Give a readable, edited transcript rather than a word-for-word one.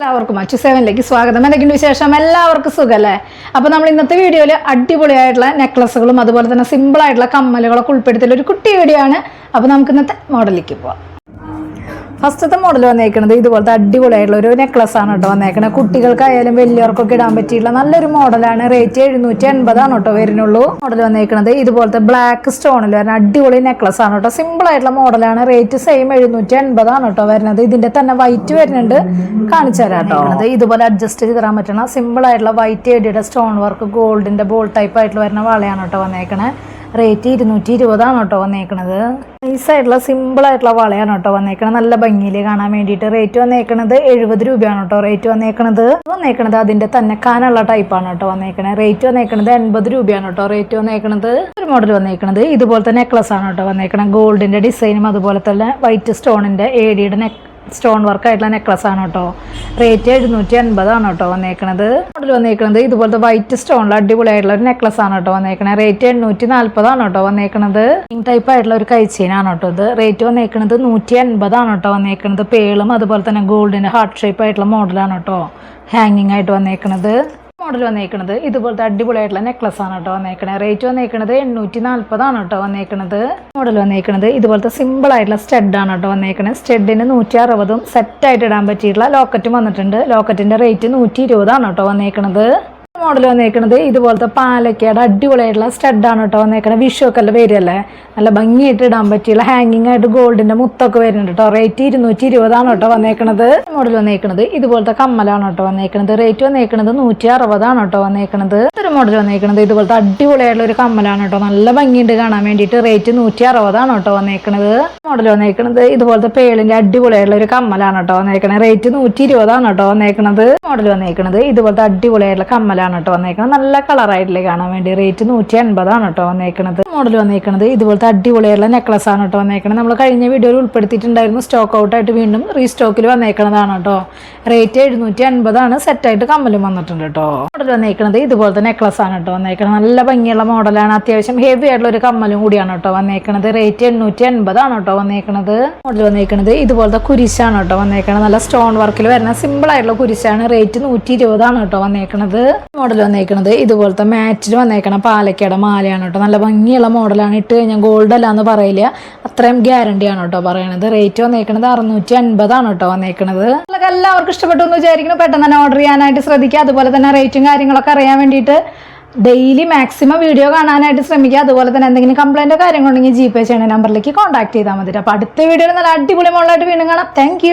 എല്ലാവർക്കും അച്ചു സെവനിലേക്ക് സ്വാഗതം. എന്തൊക്കെയുണ്ട് വിശേഷം? എല്ലാവർക്കും സുഖല്ലേ? അപ്പോൾ നമ്മൾ ഇന്നത്തെ വീഡിയോയിൽ അടിപൊളിയായിട്ടുള്ള നെക്ലസുകളും അതുപോലെ തന്നെ സിമ്പിൾ ആയിട്ടുള്ള കമ്മലുകളൊക്കെ ഉൾപ്പെടുത്തിയുള്ള ഒരു കുട്ടി വീഡിയോ ആണ്. അപ്പോൾ നമുക്ക് ഇന്നത്തെ മോഡലിലേക്ക് പോവാം. ഫസ്റ്റത്തെ മോഡൽ വന്നേക്കുന്നത് ഇതുപോലത്തെ അടിപൊളിയായിട്ടുള്ള ഒരു നെക്ലസ് ആണ് കേട്ടോ വന്നേക്കുന്നത്. കുട്ടികൾക്കായാലും വലിയവർക്കൊക്കെ ഇടാൻ പറ്റിയിട്ടുള്ള നല്ലൊരു മോഡലാണ്. റേറ്റ് 780 ആണ് കേട്ടോ വരുന്നുള്ളൂ. മോഡൽ വന്നേക്കുന്നത് ഇതുപോലത്തെ ബ്ലാക്ക് സ്റ്റോണിൽ വരുന്ന അടിപൊളി നെക്ലസ് ആണ് കേട്ടോ. സിമ്പിൾ ആയിട്ടുള്ള മോഡലാണ്. റേറ്റ് സെയിം 780 ആണ് കേട്ടോ വരുന്നത്. ഇതിന്റെ തന്നെ വൈറ്റ് വരുന്നുണ്ട്, കാണിച്ചു തരാം കേട്ടോ. ഇതുപോലെ അഡ്ജസ്റ്റ് ചെയ്ത് തരാൻ പറ്റണ സിമ്പിൾ ആയിട്ടുള്ള വൈറ്റ് എഡിയുടെ സ്റ്റോൺ വർക്ക് ഗോൾഡിന്റെ ബോൾ ടൈപ്പ് ആയിട്ടുള്ള വരുന്ന വളയാണ് കേട്ടോ വന്നേക്കണേ. റേറ്റ് 220 ആണ് കേട്ടോ വന്നേക്കണത്. നൈസായിട്ടുള്ള സിമ്പിൾ ആയിട്ടുള്ള വളയാണ് കേട്ടോ വന്നേക്കണത്. നല്ല ഭംഗിയിൽ കാണാൻ വേണ്ടിയിട്ട്. റേറ്റ് വന്നേക്കണത് 70 രൂപയാണ് കേട്ടോ. റേറ്റ് വന്നേക്കണത് അതിന്റെ തന്നെ കാനുള്ള ടൈപ്പാണ് കേട്ടോ വന്നേക്കണത്. റേറ്റ് വന്നേക്കണത് 80 രൂപയാണ് കേട്ടോ. റേറ്റ് വന്നേക്കണത് ഒരു മോഡൽ വന്നേക്കണത് ഇതുപോലത്തെ നെക്ലസ് ആണ് കേട്ടോ വന്നേക്കണത്. ഗോൾഡിന്റെ ഡിസൈനും അതുപോലെ തന്നെ വൈറ്റ് സ്റ്റോണിന്റെ ഏഡിയുടെ സ്റ്റോൺ വർക്ക് ആയിട്ടുള്ള നെക്ലസ് ആണ് കേട്ടോ. റേറ്റ് 780 ആണ് കേട്ടോ വന്നേക്കണത്. മോഡൽ വന്നേക്കണത് ഇതുപോലത്തെ വൈറ്റ് സ്റ്റോണിൽ അടിപൊളിയായിട്ടുള്ള ഒരു നെക്ലസ് ആണ് കേട്ടോ വന്നേക്കണത്. റേറ്റ് 840 ആണ് കേട്ടോ വന്നേക്കണത്. ടൈപ്പ് ആയിട്ടുള്ള ഒരു കൈച്ചെയിൻ ആണ് കേട്ടോ ഇത്. റേറ്റ് വന്നേക്കണത് 180 ആണ് കേട്ടോ വന്നേക്കണത്. പേളും അതുപോലെ തന്നെ ഗോൾഡിന്റെ ഹാർട്ട് ഷേപ്പ് ആയിട്ടുള്ള മോഡലാണ് കേട്ടോ ഹാങ്ങിങ് ആയിട്ട് വന്നേക്കണത്. മോഡൽ വന്നേക്കണത് ഇതുപോലത്തെ അടിപൊളിയായിട്ടുള്ള നെക്ലസ് ആണ് കേട്ടോ വന്നേക്കണത്. റേറ്റ് വന്നേക്കണത് 840 ആണ് കേട്ടോ വന്നേക്കണത്. മോഡൽ വന്നേക്കണത് ഇതുപോലത്തെ സിമ്പിൾ ആയിട്ടുള്ള സ്റ്റഡ് ആണ് കേട്ടോ വന്നേക്കണത്. സ്റ്റഡിന് 160 സെറ്റ് ആയിട്ട് ഇടാൻ പറ്റിയിട്ടുള്ള ലോക്കറ്റും വന്നിട്ടുണ്ട്. ലോക്കറ്റിന്റെ റേറ്റ് 120 ആണ് കേട്ടോ വന്നേക്കണത്. മോഡൽ വന്നേക്കണത് ഇതുപോലത്തെ പാലക്കയുടെ അടിപൊളിയായിട്ടുള്ള സ്റ്റഡാണ് കേട്ടോ വന്നേക്കണത്. വിഷുവൊക്കെ വരുമല്ലേ, നല്ല ഭംഗിയായിട്ട് ഇടാൻ പറ്റിയുള്ള ഹാങ്ങിങ് ആയിട്ട് ഗോൾഡിന്റെ മുത്തൊക്കെ വരുന്നുണ്ട് കേട്ടോ. റേറ്റ് 220 ആണ് കേട്ടോ വന്നേക്കണത്. മോഡൽ വന്നേക്കണത് ഇതുപോലത്തെ കമ്മലാണ് കേട്ടോ വന്നേക്കണത്. റേറ്റ് വന്നേക്കണത് 160 ആണ് കേട്ടോ വന്നേക്കണത്. ഒരു മോഡൽ വന്നേക്കണത് ഇതുപോലത്തെ അടിപൊളിയായിട്ടുള്ള ഒരു കമ്മലാണ് കേട്ടോ. നല്ല ഭംഗിയുണ്ട് കാണാൻ വേണ്ടിയിട്ട്. റേറ്റ് 160 ആണ് കേട്ടോ വന്നേക്കണത്. മോഡൽ വന്നേക്കണത് ഇതുപോലത്തെ പേളിന്റെ അടിപൊളിയായിട്ടുള്ള ഒരു കമ്മലാണ് കേട്ടോ വന്നേക്കണത്. റേറ്റ് 120 ആണ് കേട്ടോ വന്നേക്കണത്. മോഡൽ വന്നേക്കണത് ഇതുപോലത്തെ അടിപൊളിയായിട്ടുള്ള കമ്മലാണ് കേട്ടോ വന്നേക്കണത്. നല്ല കളറായിട്ടില്ലേ കാണാൻ വേണ്ടി. റേറ്റ് 180 ആണ് കേട്ടോ വന്നേക്കണത്. മോഡൽ വന്നേക്കണത് ഇതുപോലത്തെ അടിപൊളിയായിട്ടുള്ള നെക്ലസ് ആണ് കേട്ടോ വന്നേക്കണത്. നമ്മൾ കഴിഞ്ഞ വീഡിയോയിൽ ഉൾപ്പെടുത്തിയിട്ടുണ്ടായിരുന്നു. സ്റ്റോക്ക് ഔട്ട് ആയിട്ട് വീണ്ടും റീസ്റ്റോക്കിൽ വന്നേക്കണതാണ് കേട്ടോ. റേറ്റ് 780 ആണ്. സെറ്റായിട്ട് കമ്മലും വന്നിട്ടുണ്ട് കേട്ടോ. മോഡൽ വന്നേക്കണത് ഇതുപോലത്തെ നെക്ലസ് ആണ് കേട്ടോ വന്നേക്കണത്. നല്ല ഭംഗിയുള്ള മോഡലാണ്. അത്യാവശ്യം ഹെവി ആയിട്ടുള്ള ഒരു കമ്മലും കൂടിയാണ് കേട്ടോ വന്നേക്കണത്. റേറ്റ് 880 ആണ് കേട്ടോ വന്നേക്കണത്. മോഡൽ വന്നേക്കണത് ഇതുപോലത്തെ കുരിശാണ് കേട്ടോ വന്നേക്കണത്. നല്ല സ്റ്റോൺ വർക്കിൽ വരുന്ന സിമ്പിൾ ആയിട്ടുള്ള കുരിശാണ്. റേറ്റ് 120 ആണ് കേട്ടോ വന്നേക്കണത്. മോഡൽ വന്നേക്കണത് ഇതുപോലത്തെ മാച്ചിൽ വന്നേക്കണ പാലക്കയുടെ മാലയാണ് കേട്ടോ. നല്ല ഭംഗിയുള്ള മോഡലാണ്. ഇട്ട് കഴിഞ്ഞാൽ ഗോൾഡ് അല്ല എന്ന് പറയില്ല, അത്രയും ഗ്യാരണ്ടി ആണ് കേട്ടോ പറയണത്. റേറ്റ് വന്നേക്കണത് 650 ആണ് കേട്ടോ വന്നേക്കണത്. എല്ലാവർക്കും ഇഷ്ടപ്പെട്ടു എന്ന് വിചാരിക്കുന്നു. പെട്ടെന്ന് തന്നെ ഓർഡർ ചെയ്യാനായിട്ട് ശ്രദ്ധിക്കുക. അതുപോലെ തന്നെ റേറ്റും കാര്യങ്ങളൊക്കെ അറിയാൻ വേണ്ടിയിട്ട് ഡെയിലി മാക്സിമം വീഡിയോ കാണാനായിട്ട് ശ്രമിക്കുക. അതുപോലെ തന്നെ എന്തെങ്കിലും കംപ്ലൈൻറ്റോ കാര്യങ്ങളുണ്ടെങ്കിൽ GPay ചെയ്യുന്ന നമ്പറിലേക്ക് കോൺടാക്ട് ചെയ്താൽ മതി. അപ്പോൾ അടുത്ത വീഡിയോയിൽ നല്ല അടിപൊളി മോഡലായിട്ട് വീണ്ടും കാണാം. താങ്ക്